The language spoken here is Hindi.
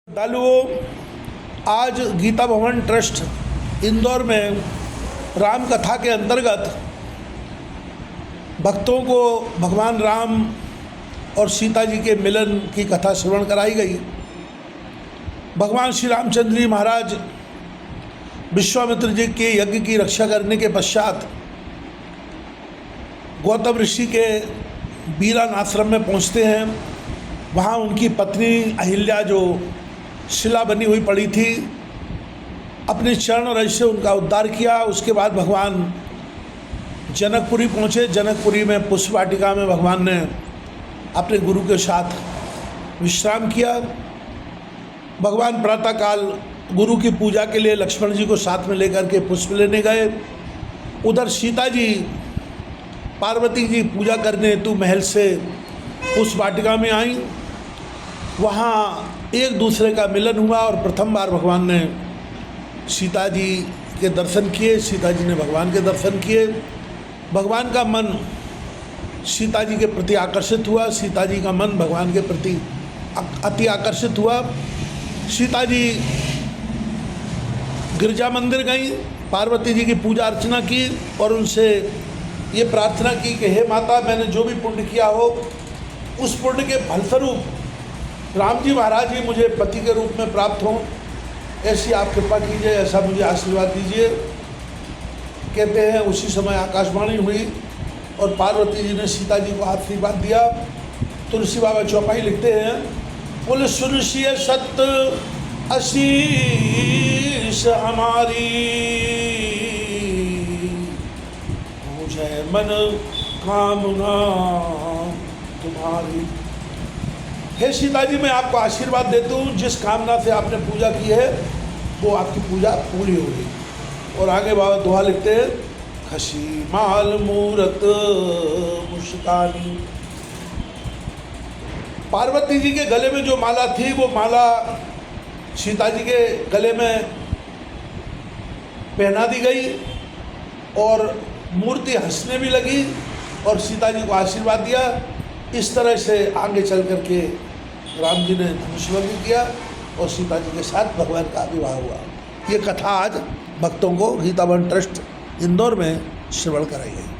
श्रद्धालुओं, आज गीता भवन ट्रस्ट इंदौर में राम कथा के अंतर्गत भक्तों को भगवान राम और सीता जी के मिलन की कथा श्रवण कराई गई। भगवान श्री रामचंद्र जी महाराज विश्वामित्र जी के यज्ञ की रक्षा करने के पश्चात गौतम ऋषि के बीरान आश्रम में पहुंचते हैं। वहाँ उनकी पत्नी अहिल्या, जो शिला बनी हुई पड़ी थी, अपने चरण रज से उनका उद्धार किया। उसके बाद भगवान जनकपुरी पहुँचे। जनकपुरी में पुष्प वाटिका में भगवान ने अपने गुरु के साथ विश्राम किया। भगवान प्रातःकाल गुरु की पूजा के लिए लक्ष्मण जी को साथ में लेकर के पुष्प लेने गए। उधर सीता जी, पार्वती जी पूजा करने हेतु महल से पुष्प वाटिका में आई। वहाँ एक दूसरे का मिलन हुआ और प्रथम बार भगवान ने सीता जी के दर्शन किए, सीता जी ने भगवान के दर्शन किए। भगवान का मन सीता जी के प्रति आकर्षित हुआ, सीता जी का मन भगवान के प्रति अति आकर्षित हुआ। सीता जी गिरजा मंदिर गई, पार्वती जी की पूजा अर्चना की और उनसे ये प्रार्थना की कि हे माता, मैंने जो भी पुण्य किया हो उस पुण्य के फलस्वरूप राम जी महाराज ही मुझे पति के रूप में प्राप्त हों, ऐसी आप कृपा कीजिए, ऐसा मुझे आशीर्वाद दीजिए। कहते हैं उसी समय आकाशवाणी हुई और पार्वती जी ने सीता जी को आशीर्वाद दिया। तुलसी बाबा चौपाई लिखते हैं, बोले सुनिश्चिय सत्य आशीष हमारी, मुझे मन कामना तुम्हारी। हे सीता जी, मैं आपको आशीर्वाद देता हूँ, जिस कामना से आपने पूजा की है वो आपकी पूजा पूरी हो गई। और आगे बाबा दोहा लिखते हैं, खसी माल मूरत मुस्कानी। पार्वती जी के गले में जो माला थी वो माला सीता जी के गले में पहना दी गई और मूर्ति हंसने भी लगी और सीता जी को आशीर्वाद दिया। इस तरह से आगे चल कर के राम जी ने धनुष्यभंग किया और सीता जी के साथ भगवान का विवाह हुआ। ये कथा आज भक्तों को गीता भवन ट्रस्ट इंदौर में श्रवण कराई गई।